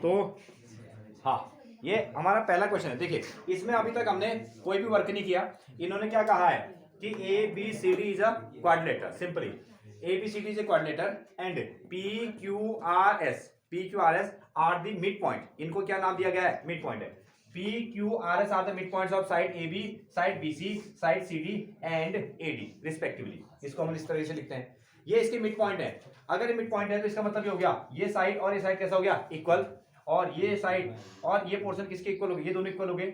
तो हाँ, ये हमारा पहला क्वेश्चन है। देखिए इसमें अभी तक हमने कोई भी वर्क नहीं किया। इन्होंने क्या कहा है कि A B C D is a quadrilateral, simply A B C D is a quadrilateral and P Q R S are the mid point. इनको क्या नाम दिया गया है? मिड पॉइंट है। P Q R S are the mid points of side A B, side B C, side C D and A D respectively. इसको हम इस तरह से लिखते हैं, ये इसके मिड पॉइंट है। अगर ये मिड पॉइंट है तो इसका मतलब ये हो गया ये साइड और ये साइड कैसा हो गया? इक्वल। और ये साइड और ये पोर्शन किसके इक्वल हो गए? ये दोनों इक्वल हो गए,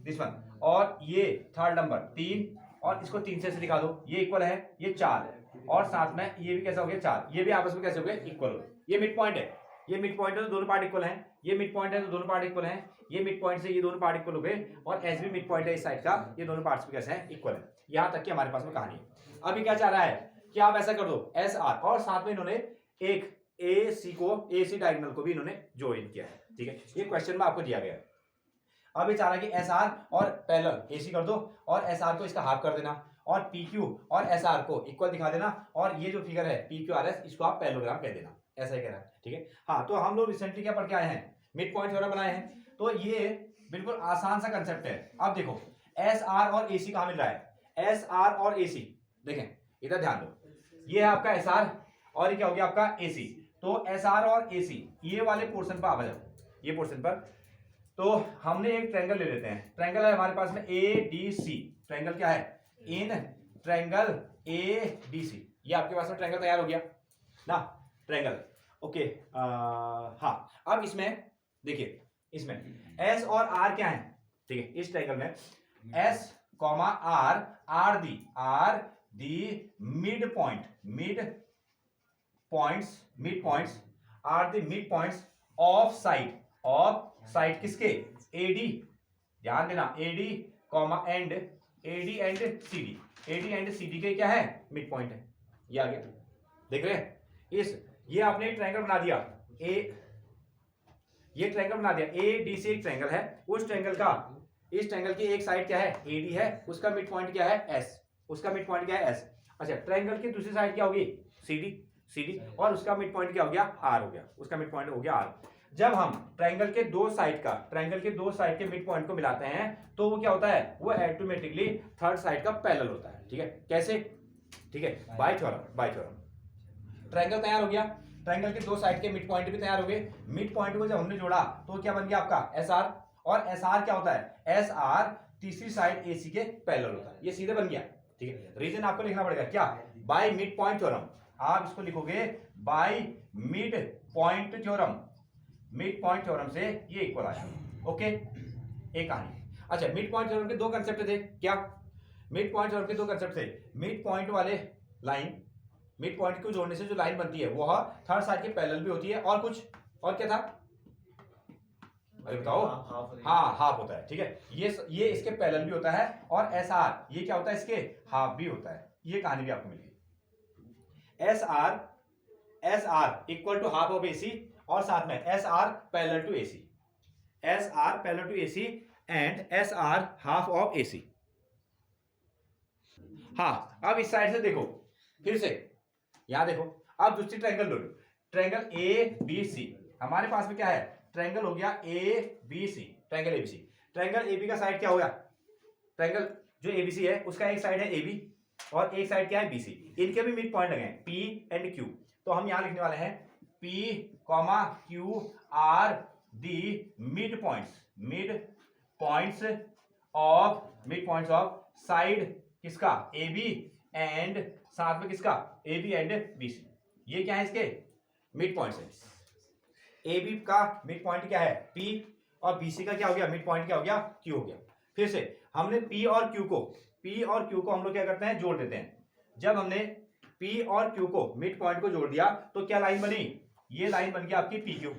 दिस वन। और ये थर्ड नंबर 3, और इसको 3 से दिखा दो, ये इक्वल है, ये 4 है, और साथ में ये भी कैसा हो गया? 4। ये भी आपस में कैसे हो गए? इक्वल हो गए। ये मिड पॉइंट है, ये मिड पॉइंट है तो दोनों पार्ट इक्वल हैं। ये मिड पॉइंट है तो दोनों पार्ट इक्वल हैं। ये मिड पॉइंट से ये दोनों पार्ट इक्वल हो गए, और एस भी मिड पॉइंट है इस साइड का, ये दोनों पार्ट्स भी कैसे हैं? इक्वल है। यहां तक कि हमारे पास में कहानी है। अभी क्या चाह रहा है कि आप ऐसा कर दो एस आर, और साथ में इन्होंने एक ए सी को, ए सी डायगोनल को भी इन्होंने ज्वाइन किया है, ठीक है। ये क्वेश्चन में आपको दिया गया है। अब ये चाह रहा है कि एस आर और पैरेलल ए सी कर दो, और एस आर को इसका हाफ कर देना, और पी क्यू और एस आर को इक्वल दिखा देना, और ये जो फिगर है पी क्यू आर एस, इसको आप पैरेललोग्राम कह देना। ऐसा ही कह रहा है, ठीक है। हाँ, तो हम लोग रिसेंटली क्या पढ़ के आए हैं? मिड पॉइंट थ्योरम बनाए हैं। तो ये बिल्कुल आसान सा कंसेप्ट है। अब देखो एस आर और ए सी कहां मिल रहा है? एस आर और ए सी, देखें इधर ध्यान दो, ये है आपका एस आर और ये क्या हो गया आपका ए सी। तो एस आर और ए सी ये वाले पोर्शन पर आ जाओ, ये पोर्शन पर। तो हमने एक ट्रायंगल ले लेते हैं। ट्रायंगल है हमारे पास में ए डी सी। ट्रायंगल क्या है? In triangle A D C. ये आपके पास में ट्रायंगल तैयार हो गया ना, ट्रायंगल। ओके, हाँ, अब इसमें देखिए, इसमें एस और आर क्या है? ठीक है, इस ट्रायंगल में S comma R the mid points are the mid points of side किसके? एडी। ध्यान देना, AD comma and AD and CD. AD and CD के क्या है? मिड पॉइंट है। ये आ गया, देख रहे हैं? ये आपने एक ट्रायंगल बना दिया, ये ट्रायंगल बना दिया। ए डी सी एक ट्रायंगल है, उस ट्रायंगल का, इस ट्रायंगल की एक साइड क्या है? एडी है, उसका मिड पॉइंट क्या है? एस। उसका मिड पॉइंट क्या है? एस। अच्छा, ट्रायंगल की दूसरी साइड क्या होगी? सीडी, और उसका मिड पॉइंट क्या हो गया? आर हो गया। उसका मिड पॉइंट हो गया आर। जब हम ट्रायंगल के दो साइड के मिड पॉइंट को मिलाते हैं तो वो क्या होता है? वो ऑटोमेटिकली थर्ड साइड का पैरेलल होता है, ठीक है। कैसे? ठीक है, बाय थ्योरम। ट्रायंगल तैयार हो गया, ट्रायंगल के दो साइड के मिड पॉइंट भी तैयार हो गए। मिड पॉइंट को जब हमने जोड़ा तो क्या बन गया आपका? S R. और एस आर क्या होता है? एस आर तीसरी साइड ए सी के पैरेलल होता है। ये सीधे बन गया, ठीक है। रीजन आपको लिखना पड़ेगा क्या? By mid point theorem. आप इसको लिखोगे by mid point theorem. Mid point theorem से ये इक्वल आया, ओके। एक कहानी। अच्छा, मिड पॉइंट थ्योरम के दो कंसेप्ट थे क्या? मिड पॉइंट थ्योरम के दो कंसेप्ट थे। मिड पॉइंट वाले लाइन, मिड पॉइंट को जोड़ने से जो लाइन बनती है वो थर्ड साइड के पैरेलल भी होती है, और कुछ और क्या था? अरे बताओ। हाँ, हाफ होता है, ठीक है। ये इसके पैरेलल भी होता है, और एस आर ये क्या होता है? इसके हाफ भी होता है। ये कहानी भी आपको मिल गई। S R equal to half of A C, और साथ में S R parallel to A C. S R parallel to A C and S R half of A C. हाँ, अब इस साइड से देखो, फिर से यहां देखो। अब दूसरी ट्रायंगल लो, ट्रायंगल ए बी सी। हमारे पास में क्या है? ट्रायंगल हो गया A B C, triangle ABC. Triangle AB का साइड क्या हो गया? ट्रायंगल जो एबीसी है उसका एक साइड है एबी, और एक साइड क्या है? बीसी। इनके भी मिड पॉइंट लगे हैं पी एंड क्यू। तो हम यहां लिखने वाले हैं P comma Q R the mid points of side किसका? ए बी, एंड साथ में किसका? A B and B C. ये क्या है? इसके मिड पॉइंट्स है। ए बी का मिड पॉइंट क्या है? पी, और बी सी का क्या हो गया? मिड पॉइंट क्या हो गया? क्यू हो गया। फिर से हमने पी और क्यू को हम लोग क्या करते हैं? जोड़ देते हैं। जब हमने पी और क्यू को मिड पॉइंट को जोड़ दिया तो क्या लाइन बनी? ये लाइन बन गई आपकी पी क्यू।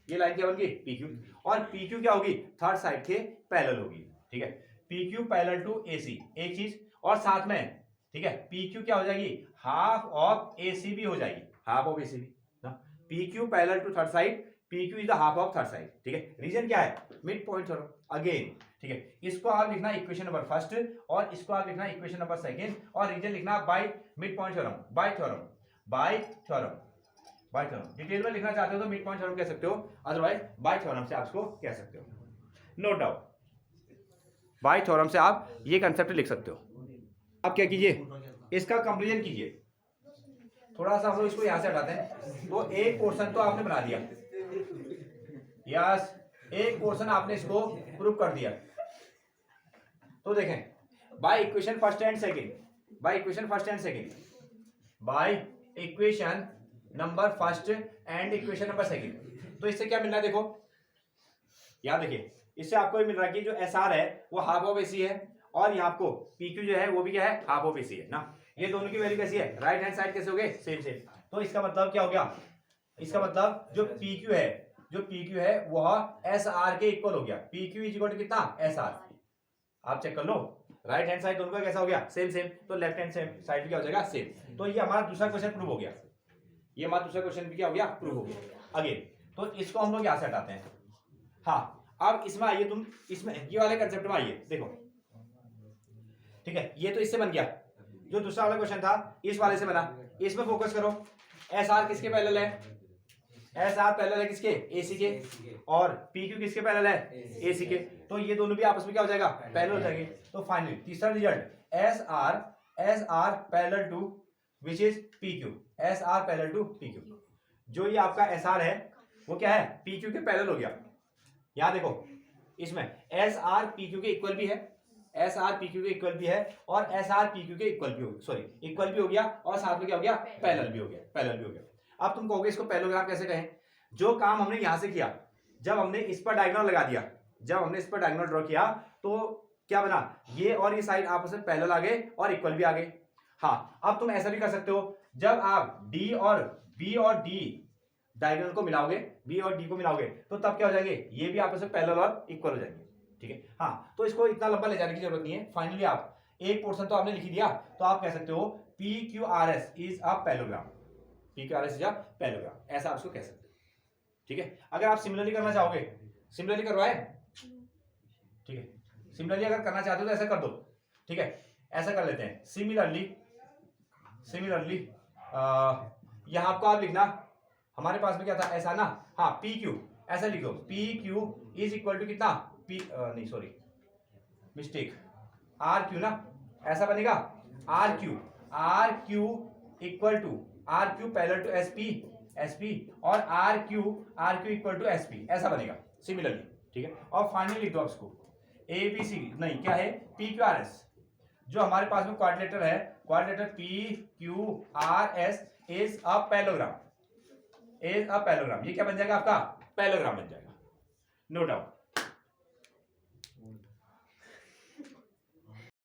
ये लाइन क्या बन गई? P Q. और पी क्यू क्या होगी? थर्ड साइड के पैरेलल होगी, ठीक है। P Q parallel to A सी, एक चीज। और साथ में, ठीक है, पी क्यू क्या हो जाएगी? हाफ ऑफ ए सी भी हो जाएगी, हाफ ऑफ ए सी भी ना। P Q parallel to third side, P Q is the half of third side, ठीक है। रीजन क्या है? मिड पॉइंट थ्योरम अगेन, ठीक है। इसको आप लिखना इक्वेशन नंबर फर्स्ट, और इसको आप लिखना इक्वेशन नंबर सेकंड, और रीजन लिखना by mid point theorem, bye theorem. Bye theorem. Detail में लिखना चाहते हो तो मिड पॉइंट थ्योरम कह सकते हो, अदरवाइज बाय थ्योरम से आप इसको कह सकते हो। नो डाउट बाय थ्योरम से आप ये कंसेप्ट लिख सकते हो। आप क्या कीजिए, इसका कंपेरिजन कीजिए। थोड़ा सा हम लोग इसको यहां से हटाते हैं। तो एक पोर्शन तो आपने बना दिया, यस, एक पोर्शन आपने इसको प्रूव कर दिया। तो देखें by equation first and second, by equation first and second, by equation number first and equation number second. तो इससे क्या मिल रहा है देखो, यहां देखिए, इससे आपको ये मिल रहा है कि जो एस आर है वो हाफ ऑफ एसी है, और यहाँ आपको पी क्यू जो है वो भी क्या है, हाफ ऑफ एसी है ना। ये दोनों की वैल्यू कैसी है, राइट हैंड साइड कैसे हो गए, सेम सेम। तो इसका मतलब क्या हो गया, इसका मतलब जो पी क्यू है, जो पी क्यू है वह एस आर के इक्वल हो गया। P Q is equal to कितना, एस आर। आप चेक कर लो, राइट हैंड साइड दोनों का कैसा हो गया, सेम सेम। तो लेफ्ट हैंड साइड भी क्या हो जाएगा, सेम। तो ये हमारा दूसरा क्वेश्चन प्रूव हो गया, ये हमारा दूसरा क्वेश्चन भी क्या हो गया, प्रूव हो गया। अगेन तो इसको हम लोग यहां से हटाते हैं। हाँ अब इसमें आइए, तुम इसमें ये वाले कंसेप्ट में आइए, देखो ठीक है, ये तो इससे बन गया। जो दूसरा वाला क्वेश्चन था इस वाले से बना, इसमें फोकस करो। एस आर किसके पैरेलल है, एस आर पैरेलल है किसके, एसी के, और पी क्यू किसके पैरेलल है, एसी के। तो ये दोनों भी आपस में क्या हो जाएगा, पैरेलल हो जाएंगे। तो फाइनली तीसरा result S R parallel to which is P Q, S R parallel to P Q. जो ये आपका एस आर है वो क्या है, पी क्यू के पैरेलल हो गया। यहां देखो इसमें एस आर पी क्यू के इक्वल भी है, एस आर पी क्यू के इक्वल भी है, और एस आर पी क्यू के इक्वल भी हो, सॉरी इक्वल भी हो गया, और साथ में क्या हो गया, पैरेलल भी हो गया, पैरेलल भी हो गया। अब तुम कहोगे इसको पैरेललोग्राम कैसे कहें, जो काम हमने यहां से किया, जब हमने इस पर डायगोनल लगा दिया, जब हमने इस पर डायगोनल ड्रॉ किया तो क्या बना, ये और ये साइड आपस में पैरेलल आ गए और इक्वल भी आ गए। हाँ अब तुम ऐसा भी कर सकते हो, जब आप डी और बी और डी डायगोनल को मिलाओगे, बी और डी को मिलाओगे, तो तब क्या हो जाएंगे, ये भी आपस में पैरेलल और इक्वल हो जाएंगे। ठीक है, हाँ तो इसको इतना लंबा ले जाने की जरूरत नहीं है। फाइनली आप एक पोर्शन तो आपने लिख दिया, तो आप कह सकते हो P Q R S is a parallelogram, P Q R S is a parallelogram, ऐसा आप इसको कह सकते हो। ठीक है, अगर आप सिमिलरली करना चाहोगे, सिमिलरली करवाए, ठीक है, सिमिलरली अगर करना चाहते हो तो ऐसा कर दो। ठीक है, ऐसा कर लेते हैं, सिमिलरली यहां आपको आप लिखना, हमारे पास में क्या था, ऐसा ना, हाँ पी क्यू, ऐसा लिखो, P Q is equal to कितना, पी नहीं सॉरी मिस्टेक, आर क्यू ना, ऐसा बनेगा, R Q equal to, R Q parallel to S P और R Q equal to S P, ऐसा बनेगा सिमिलरली। ठीक है, और फाइनली लिख दो आप इसको, ए बी सी नहीं क्या है, पी क्यू आर एस, जो हमारे पास में क्वाड्रिलेटर है, quadrilateral P Q R S is a parallelogram, ये क्या बन जाएगा आपका, पैरेललोग्राम बन जाएगा, नो डाउट।